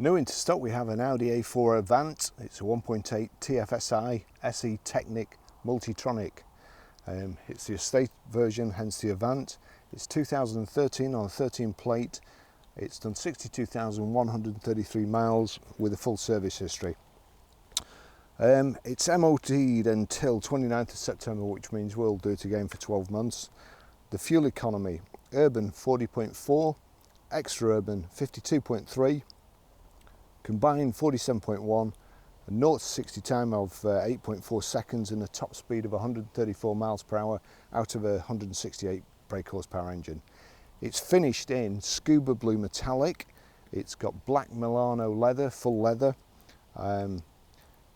New into stock we have an Audi A4 Avant. It's a 1.8 TFSI SE Technik Multitronic. It's the estate version, hence the Avant. It's 2013 on a 13 plate. It's done 62,133 miles with a full service history. It's MOT'd until 29th of September, which means we'll do it again for 12 months. The fuel economy, urban 40.4, extra urban 52.3, combined 47.1, a 0 to 60 time of 8.4 seconds and a top speed of 134 miles per hour out of a 168 brake horsepower engine. It's finished in scuba blue metallic. It's got black Milano leather, full leather.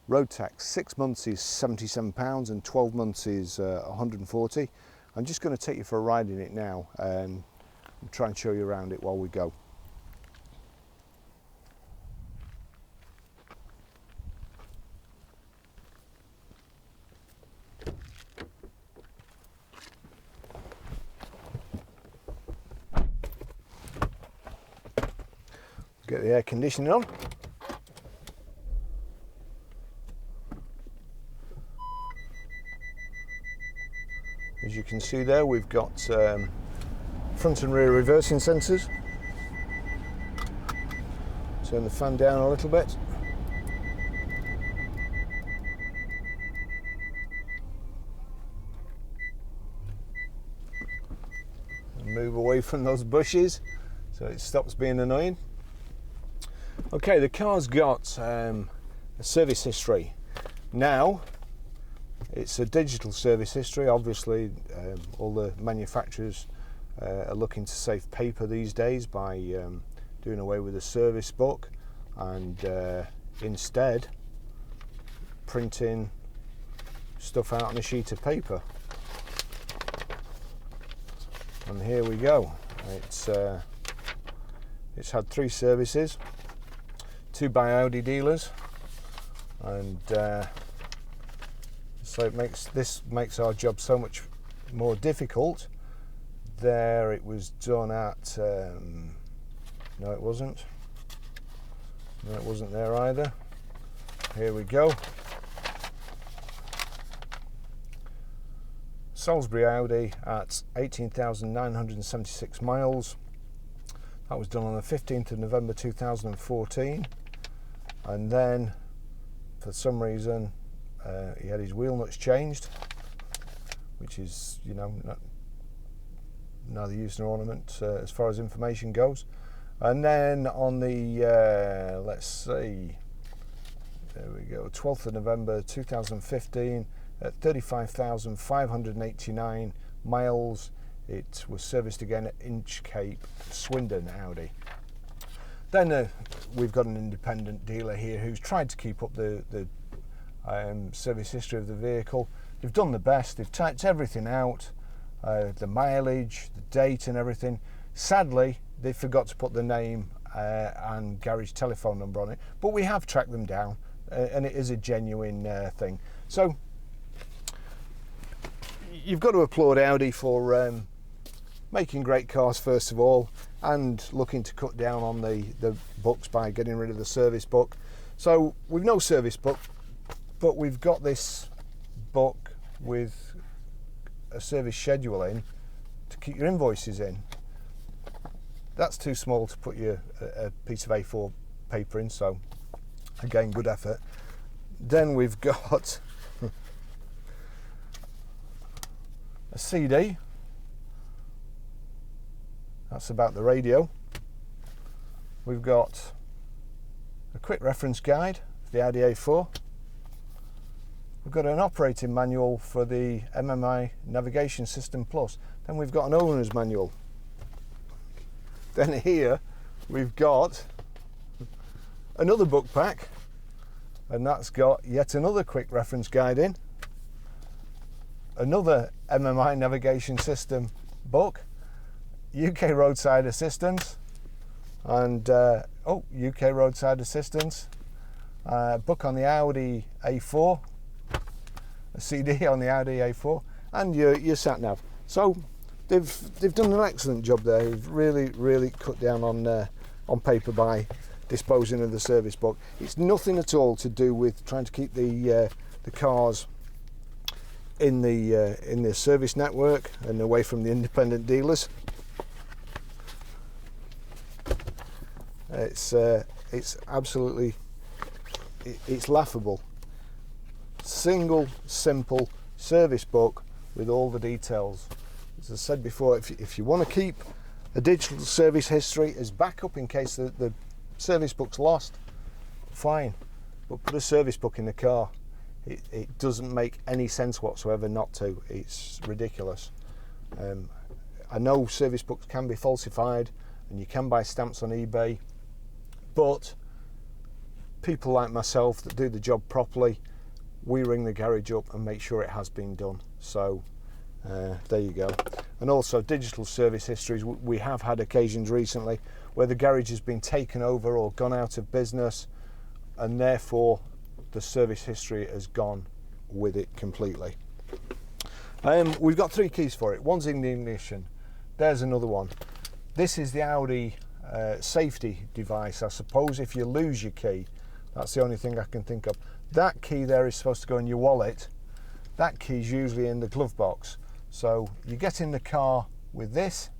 Road tax, 6 months is £77 and 12 months is 140. I'm just going to take you for a ride in it now and try and show you around it while we go. Get the air conditioning on. As you can see there, we've got front and rear reversing sensors. Turn the fan down a little bit. And move away from those bushes so it stops being annoying. Okay, the car's got a service history. Now, it's a digital service history. Obviously, all the manufacturers are looking to save paper these days by doing away with the service book and instead printing stuff out on a sheet of paper. And here we go. It's had 3 services, 2 by Audi dealers, and so this makes our job so much more difficult. There it was done at no, it wasn't. No, it wasn't there either. Here we go. Salisbury Audi at 18,976 miles. That was done on the 15th of November 2014. And then, for some reason, he had his wheel nuts changed, which is, you know, neither use nor ornament as far as information goes. And then on the, let's see, there we go, 12th of November 2015, at 35,589 miles, it was serviced again at Inchcape, Swindon Audi. Then we've got an independent dealer here who's tried to keep up the service history of the vehicle. They've done the best. They've typed everything out, the mileage, the date and everything. Sadly, they forgot to put the name and garage telephone number on it, but we have tracked them down and it is a genuine thing. So you've got to applaud Audi for making great cars first of all, and looking to cut down on the books by getting rid of the service book. So we've no service book, but we've got this book with a service schedule in to keep your invoices in. That's too small to put a piece of A4 paper in, so again, good effort. Then we've got a CD. That's about the radio. We've got a quick reference guide for the Audi A4. We've got an operating manual for the MMI Navigation System Plus. Then we've got an owner's manual. Then here we've got another book pack, and that's got yet another quick reference guide in, another MMI Navigation System book, UK roadside assistance, and UK roadside assistance, book on the Audi A4, a CD on the Audi A4, and your sat nav. So they've done an excellent job there. They've really cut down on paper by disposing of the service book. It's nothing at all to do with trying to keep the cars in the service network and away from the independent dealers. It's absolutely, it's laughable. Single, simple service book with all the details. As I said before, if you want to keep a digital service history as backup in case the service book's lost, fine, but put a service book in the car. It doesn't make any sense whatsoever not to. It's ridiculous. I know service books can be falsified and you can buy stamps on eBay, but people like myself that do the job properly, we ring the garage up and make sure it has been done. So there you go. And also digital service histories, we have had occasions recently where the garage has been taken over or gone out of business, and therefore the service history has gone with it completely. We've got 3 keys for it. One's in the ignition. There's another one. This is the Audi safety device. I suppose if you lose your key, that's the only thing I can think of. That key there is supposed to go in your wallet. That key's usually in the glove box. So you get in the car with this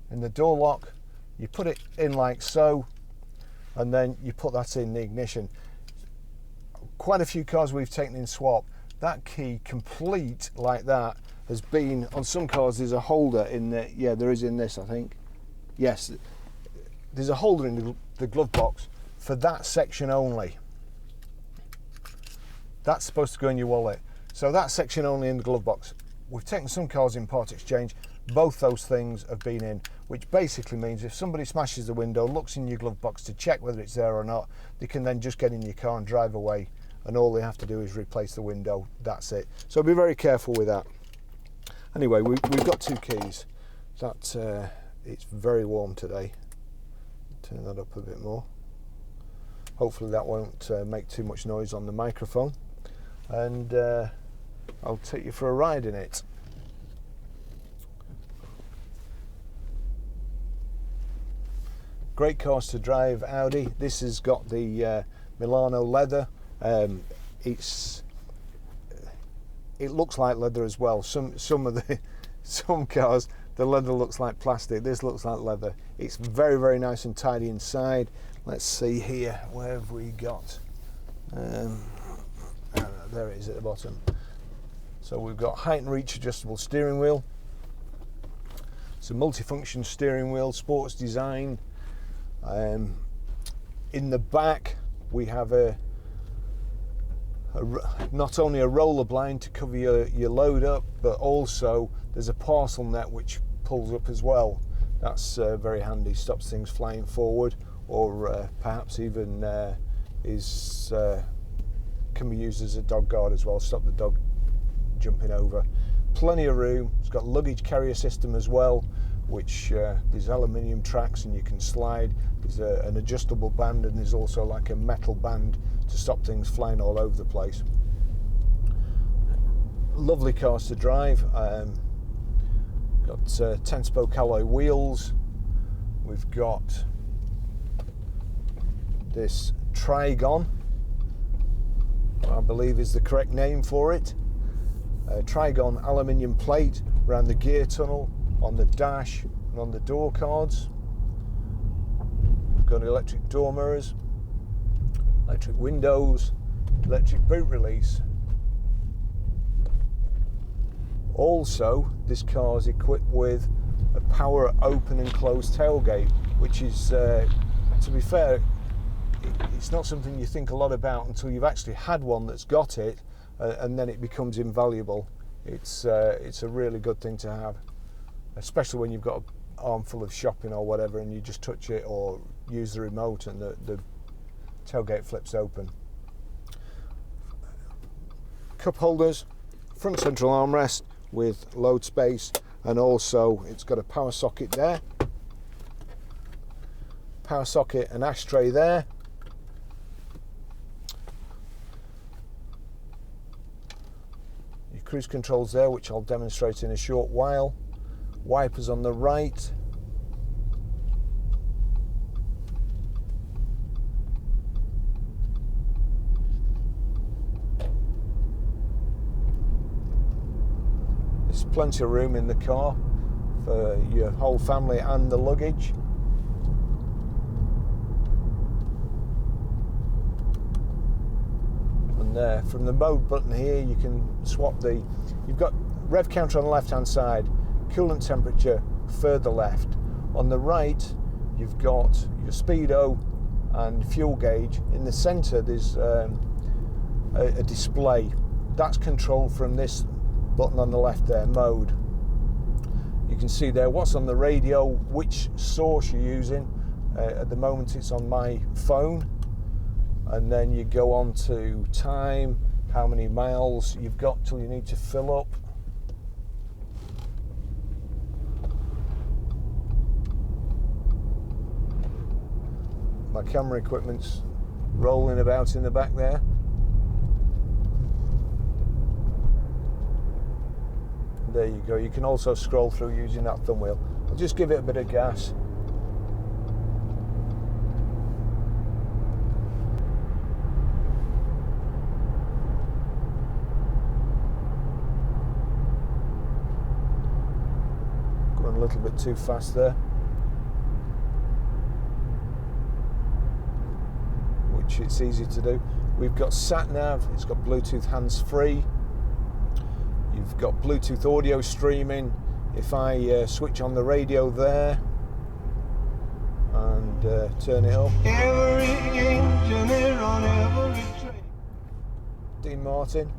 in the door lock, you put it in like so, and then you put that in the ignition. Quite a few cars we've taken in swap, that key complete like that has been, on some cars there's a holder in there. Yeah, there is in this, I think. Yes, there's a holder in the glove box for that section only. That's supposed to go in your wallet. So that section only in the glove box. We've taken some cars in part exchange, both those things have been in, which basically means if somebody smashes the window, looks in your glove box to check whether it's there or not, they can then just get in your car and drive away, and all they have to do is replace the window. That's it. So be very careful with that. Anyway, we've got 2 keys. That it's very warm today. Turn that up a bit more. Hopefully that won't make too much noise on the microphone, and I'll take you for a ride in it. Great cars to drive, Audi. This has got the Milano leather. It looks like leather as well. Some cars the leather looks like plastic. This looks like leather. It's very, very nice and tidy inside. Let's see here. Where have we got? There it is at the bottom. So we've got height and reach adjustable steering wheel. It's a multifunction steering wheel, sports design. In the back we have not only a roller blind to cover your load up, but also there's a parcel net which pulls up as well. That's very handy, stops things flying forward, or perhaps even can be used as a dog guard as well, stop the dog jumping over. Plenty of room. It's got luggage carrier system as well, which there's aluminium tracks and you can slide. There's an adjustable band, and there's also like a metal band to stop things flying all over the place. Lovely cars to drive. Got 10-spoke alloy wheels. We've got this Trigon, I believe is the correct name for it. Trigon aluminium plate around the gear tunnel, on the dash and on the door cards. We've got electric door mirrors, electric windows, electric boot release. Also, this car is equipped with a power open and close tailgate, which is, to be fair, it's not something you think a lot about until you've actually had one that's got it, and then it becomes invaluable. It's a really good thing to have, especially when you've got an armful of shopping or whatever and you just touch it or use the remote and the tailgate flips open. Cup holders, front central armrest with load space, and also it's got a power socket there, power socket and ashtray there. Your cruise controls there, which I'll demonstrate in a short while. Wipers on the right. There's plenty of room in the car for your whole family and the luggage. And there, from the mode button here, you can swap you've got rev counter on the left hand side, coolant temperature further left. On the right, you've got your speedo and fuel gauge. In the center, there's a display. That's controlled from this button on the left there, mode. You can see there what's on the radio, which source you're using. At the moment it's on my phone. And then you go on to time, how many miles you've got till you need to fill up. My camera equipment's rolling about in the back there. There you go. You can also scroll through using that thumb wheel. I'll just give it a bit of gas. Going a little bit too fast there. Which it's easy to do. We've got sat nav. It's got Bluetooth hands-free. You've got Bluetooth audio streaming. If I switch on the radio there and turn it up. Dean Martin.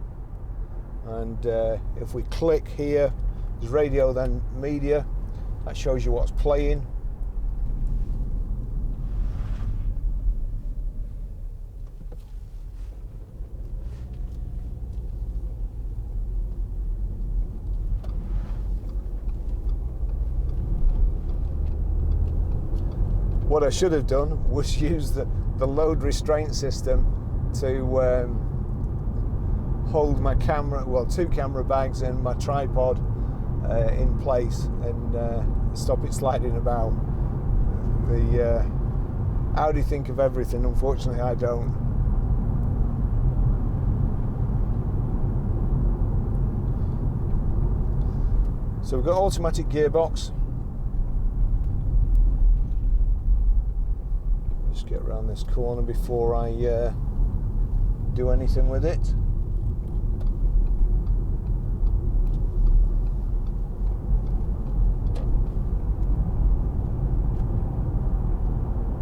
And if we click here, there's radio, then media. That shows you what's playing. What I should have done was use the load restraint system to hold my camera, well, 2 camera bags and my tripod in place and stop it sliding about. The Audi think of everything, unfortunately I don't. So we've got automatic gearbox. Just get around this corner before I do anything with it.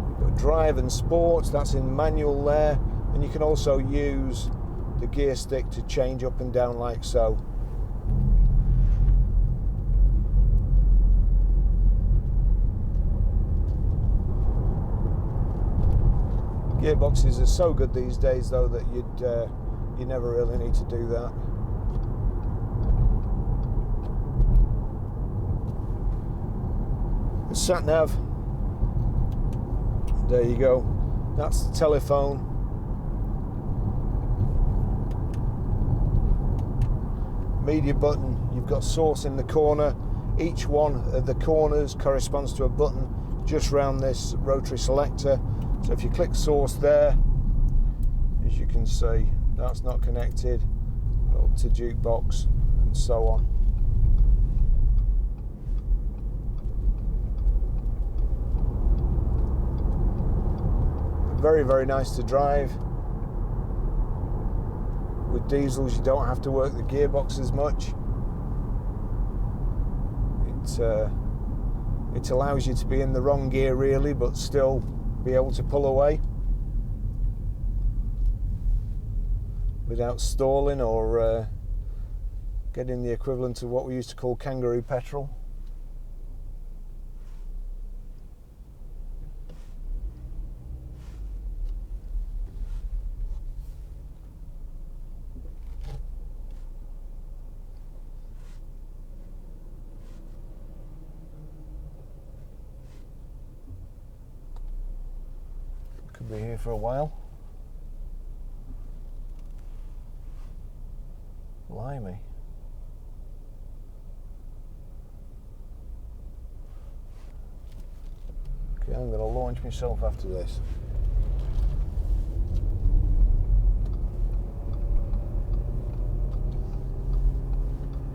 You've got drive and sport, that's in manual there, and you can also use the gear stick to change up and down like so. Gearboxes are so good these days though that you never really need to do that. The sat nav, there you go, that's the telephone. Media button, you've got source in the corner. Each one of the corners corresponds to a button just round this rotary selector. So if you click source there, as you can see, that's not connected up to jukebox and so on. Very, very nice to drive. With diesels, you don't have to work the gearbox as much. It allows you to be in the wrong gear really, but still be able to pull away without stalling or getting the equivalent of what we used to call kangaroo petrol. Could be here for a while. Blimey. Okay, I'm going to launch myself after this.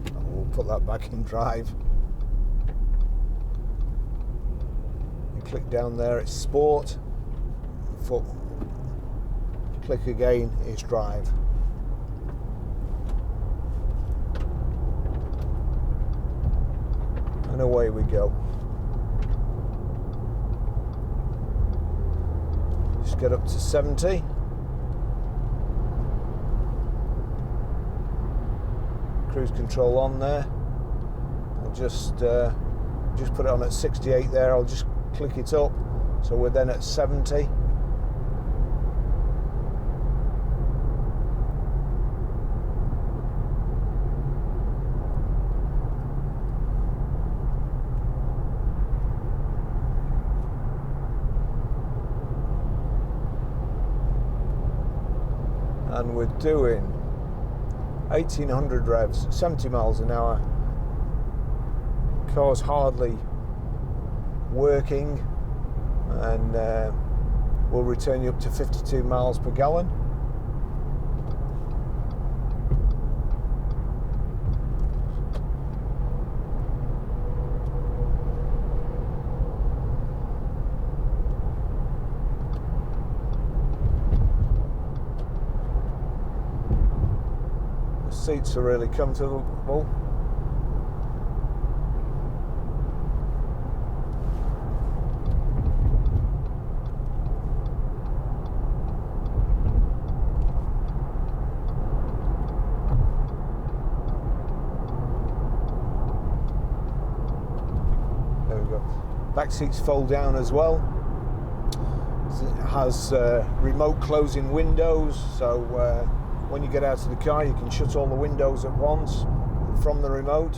And we'll put that back in drive. You click down there, it's sport. Click again, it's drive. And away we go. Just get up to 70. Cruise control on there. I'll just put it on at 68 there. I'll just click it up, so we're then at 70. And we're doing 1800 revs, 70 miles an hour. Car's hardly working, and we'll return you up to 52 miles per gallon. Seats are really comfortable. There we go. Back seats fold down as well. It has remote closing windows, so when you get out of the car, you can shut all the windows at once from the remote.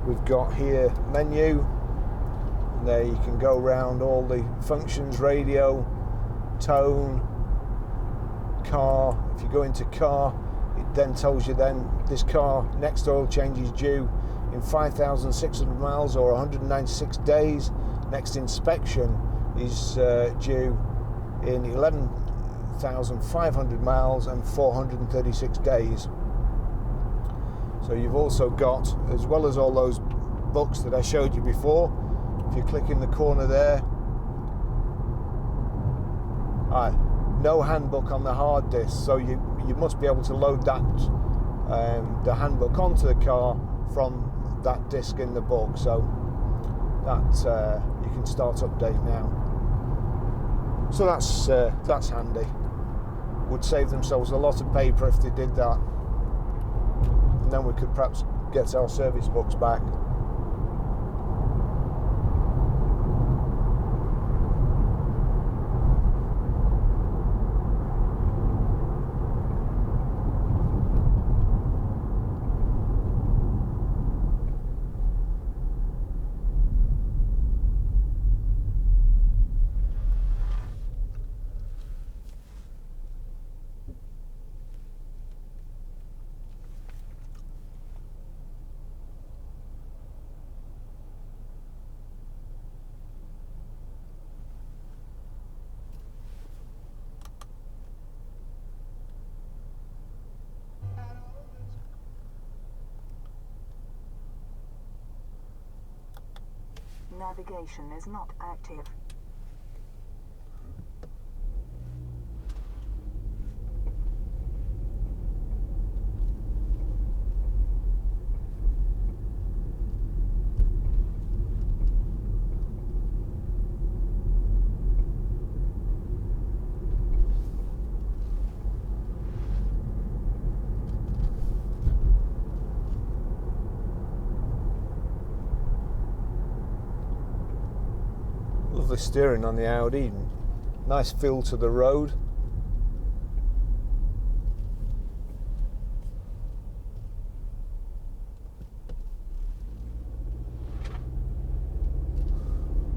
We've got here menu, and there you can go around all the functions: radio, tone, car. If you go into car, it then tells you then this car next oil change is due in 5,600 miles or 196 days. Next inspection is due in 11,500 miles and 436 days. So you've also got, as well as all those books that I showed you before, if you click in the corner there, no handbook on the hard disk, so you must be able to load that the handbook onto the car from that disk in the book, so that you can start update now. So that's handy. Would save themselves a lot of paper if they did that, and then we could perhaps get our service books back. Navigation is not active. Lovely steering on the Audi, nice feel to the road.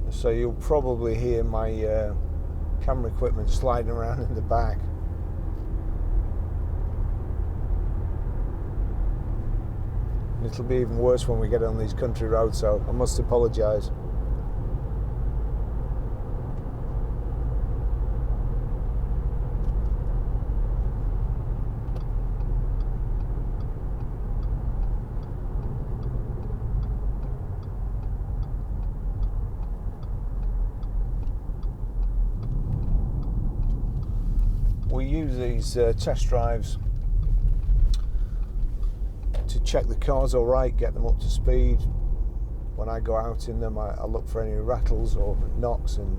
So you'll probably hear my camera equipment sliding around in the back. And it'll be even worse when we get on these country roads, so I must apologise. use these test drives to check the car's all right, get them up to speed. When I go out in them, I look for any rattles or knocks and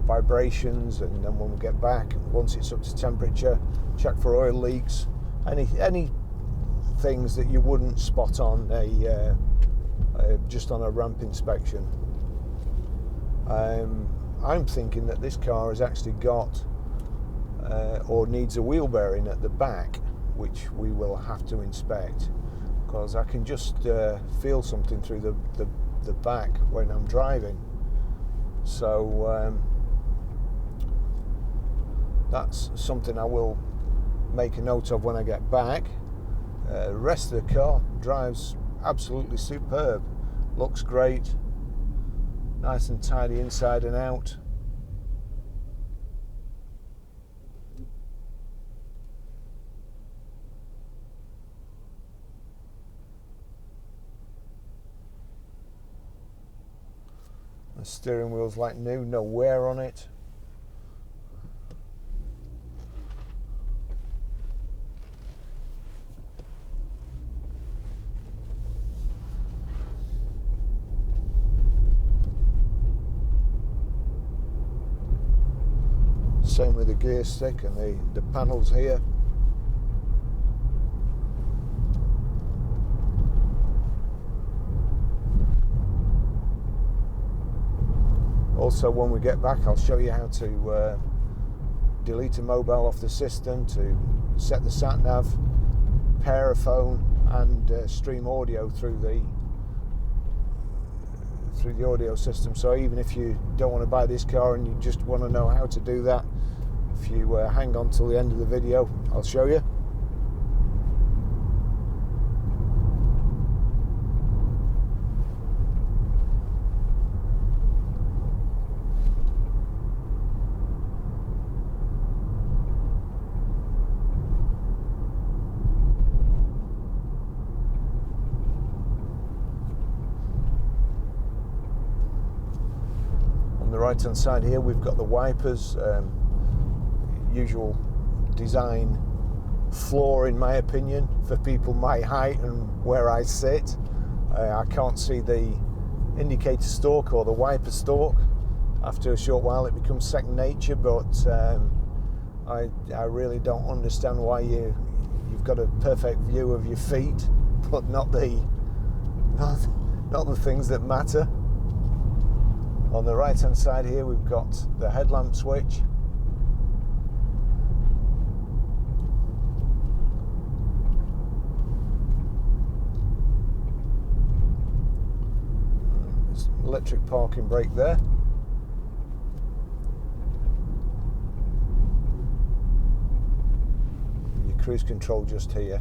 vibrations, and then when we get back, once it's up to temperature, check for oil leaks, any things that you wouldn't spot on just on a ramp inspection. I'm thinking that this car has actually got or needs a wheel bearing at the back, which we will have to inspect, because I can just feel something through the back when I'm driving. So that's something I will make a note of when I get back. The rest of the car drives absolutely superb, looks great, nice and tidy inside and out. The steering wheel's like new, no wear on it. Same with the gear stick and the panels here. Also, when we get back, I'll show you how to delete a mobile off the system, to set the sat nav, pair a phone, and stream audio through the audio system. So even if you don't want to buy this car and you just want to know how to do that, if you hang on till the end of the video, I'll show you. On the right hand side here, we've got the wipers, usual design flaw in my opinion for people my height and where I sit. I can't see the indicator stalk or the wiper stalk. After a short while it becomes second nature, but I really don't understand why you've got a perfect view of your feet but not the things that matter. On the right hand side here, we've got the headlamp switch. There's electric parking brake there. Your cruise control just here.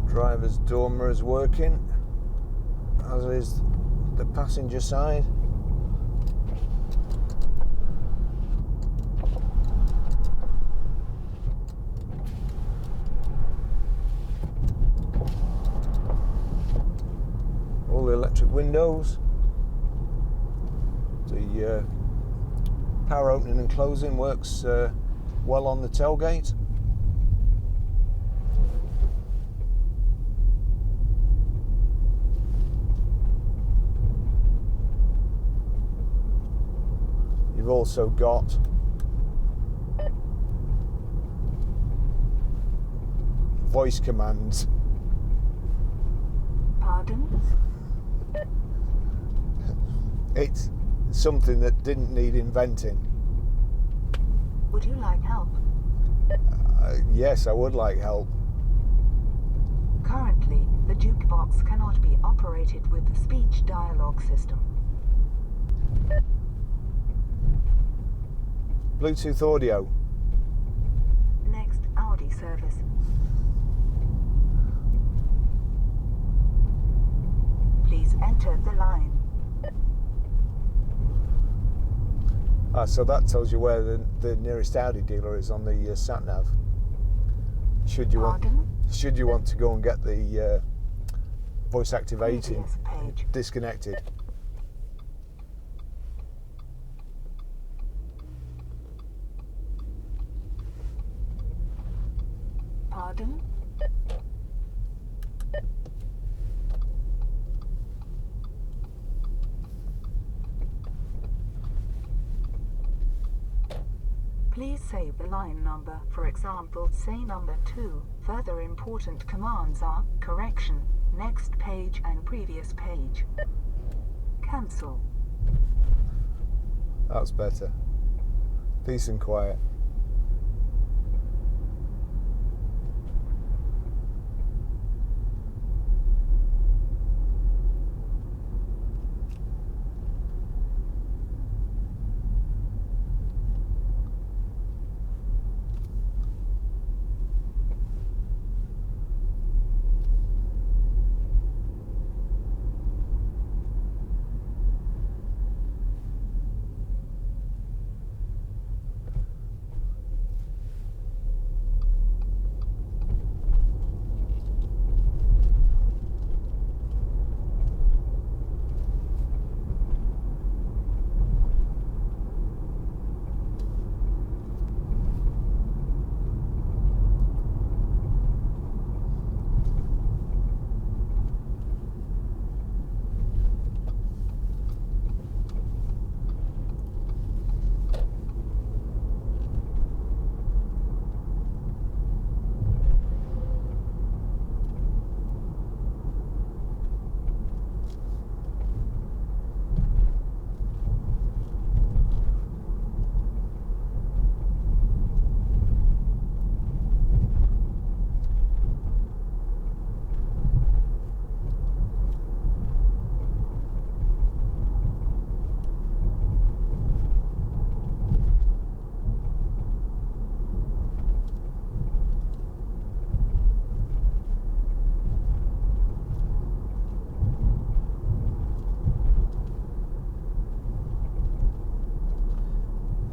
Driver's door mirror is working, as is the passenger side. All the electric windows. The power opening and closing works well on the tailgate. You've also got voice commands. Pardon? It's something that didn't need inventing. Would you like help? Yes, I would like help. Currently, the jukebox cannot be operated with the speech dialogue system. Bluetooth audio. Next Audi service. entered the line. So that tells you where the nearest Audi dealer is on the sat nav. Should you want to go and get the voice activating disconnected. Pardon? Please save the line number, for example, say number 2. Further important commands are correction, next page and previous page. Cancel. That's better. Peace and quiet.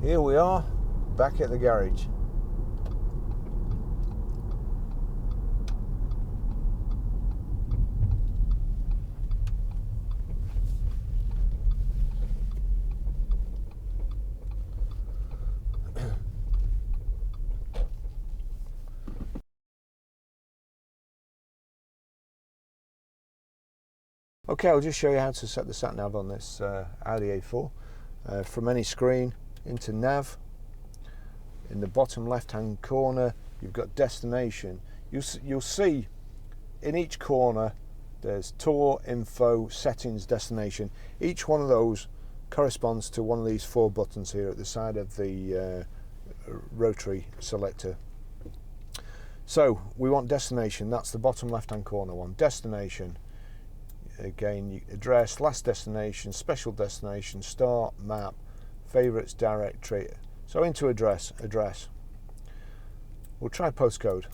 Here we are, back at the garage. Okay, I'll just show you how to set the sat nav on this Audi A4. From any screen into nav. In the bottom left hand corner you've got destination. You'll see in each corner there's tour, info, settings, destination. Each one of those corresponds to one of these 4 buttons here at the side of the rotary selector. So we want destination, that's the bottom left hand corner one. Destination, again, address, last destination, special destination, start, map, favorites, directory. So into address. We'll try postcode.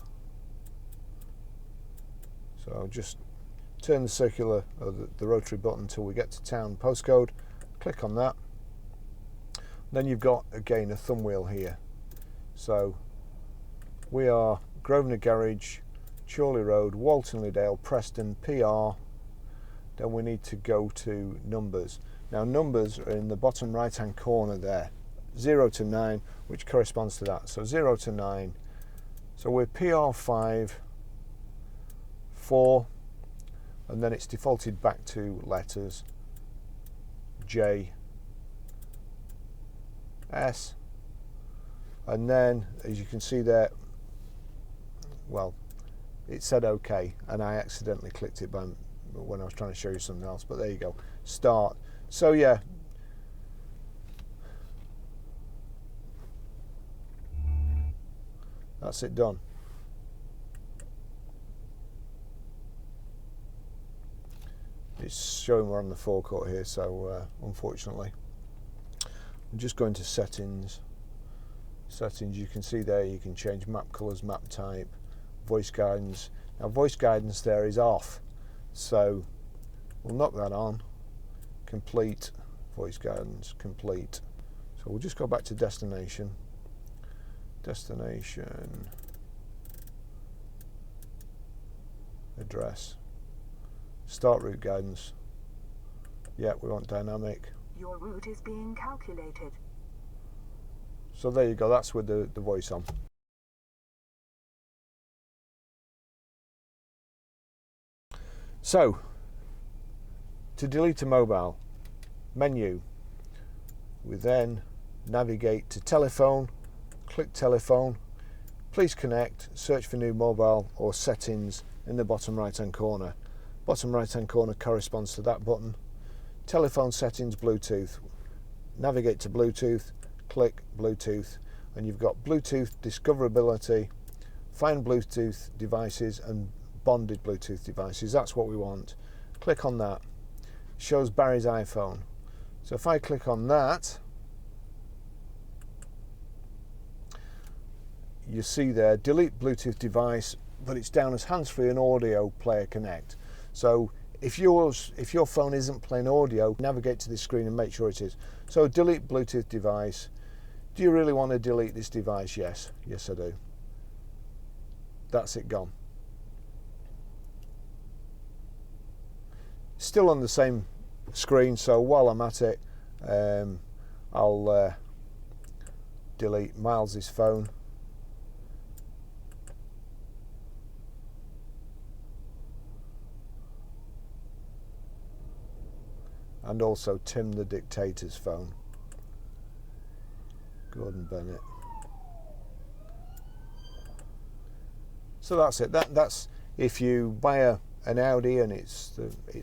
So I'll just turn the circular or the rotary button until we get to town postcode. Click on that. Then you've got again a thumb wheel here. So we are Grosvenor Garage, Chorley Road, Walton Dale, Preston, PR. Then we need to go to numbers. Now numbers are in the bottom right hand corner there, 0 to 9, which corresponds to that. So 0 to 9. So we're PR5, 4, and then it's defaulted back to letters J, S, and then as you can see there, well, it said OK, and I accidentally clicked it when I was trying to show you something else, but there you go, start. So yeah, that's it done. It's showing we're on the forecourt here, so unfortunately I'm just going to settings. You can see there you can change map colours, map type, voice guidance. Now voice guidance there is off, so We'll knock that on. Complete voice guidance, complete. So we'll just go back to destination. Destination address. Start route guidance. Yeah, we want dynamic. Your route is being calculated. So there you go, that's with the voice on. So, to delete a mobile, menu, we then navigate to telephone, click telephone, please connect, search for new mobile or settings in the bottom right hand corner. Bottom right hand corner corresponds to that button. Telephone settings, Bluetooth, navigate to Bluetooth, click Bluetooth, and you've got Bluetooth discoverability, find Bluetooth devices and bonded Bluetooth devices. That's what we want. Click on that. It shows Barry's iPhone. So if I click on that, you see there delete Bluetooth device, but it's down as hands-free and audio player connect. So if your phone isn't playing audio, navigate to this screen and make sure it is. So delete Bluetooth device. Do you really want to delete this device? Yes. Yes, I do. That's it, gone. Still on the same screen, so while I'm at it, I'll delete Miles's phone. And also Tim the Dictator's phone. Gordon Bennett. So that's it. That's if you buy an Audi and it's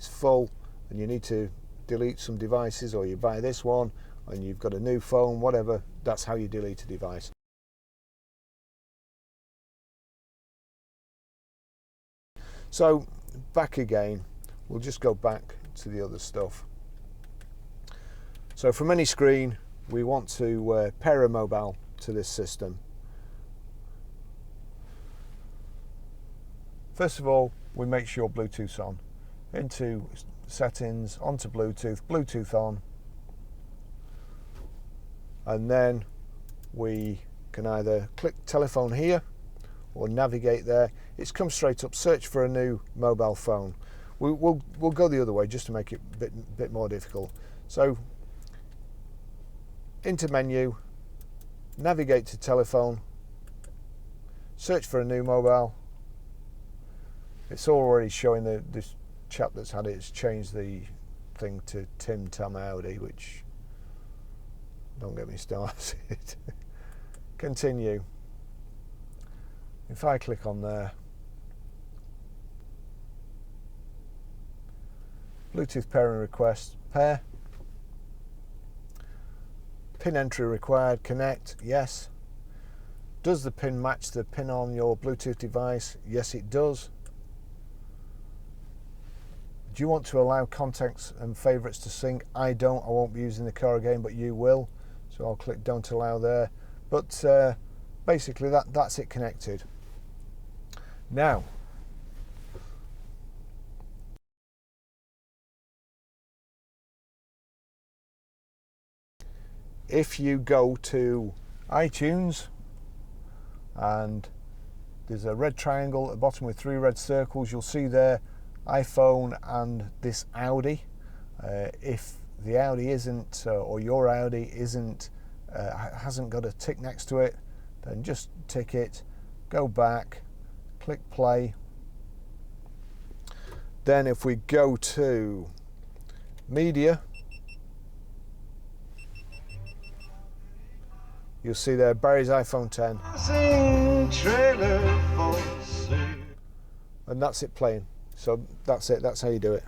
full and you need to delete some devices, or you buy this one and you've got a new phone, whatever, that's how you delete a device. So back again, we'll just go back to the other stuff. So from any screen, we want to pair a mobile to this system. First of all, we make sure Bluetooth's on. Into settings, onto Bluetooth, Bluetooth on. And then we can either click telephone here or navigate there. It's come straight up, search for a new mobile phone. We'll go the other way just to make it a bit more difficult. So into menu, navigate to telephone, search for a new mobile. It's already showing this chap that's had it has changed the thing to Tim Tam Audi, which, don't get me started. Continue. If I click on there, Bluetooth pairing request, pair. Pin entry required, connect, yes. Does the pin match the pin on your Bluetooth device? Yes, it does. Do you want to allow contacts and favourites to sync? I don't. I won't be using the car again, but you will. So I'll click don't allow there. But basically that's it connected. Now, if you go to iTunes and there's a red triangle at the bottom with 3 red circles, you'll see there iPhone and this Audi. If the Audi isn't, or your Audi isn't, hasn't got a tick next to it, then just tick it, go back, click play. Then if we go to media, you'll see there Barry's iPhone 10. And that's it playing. So that's it, that's how you do it.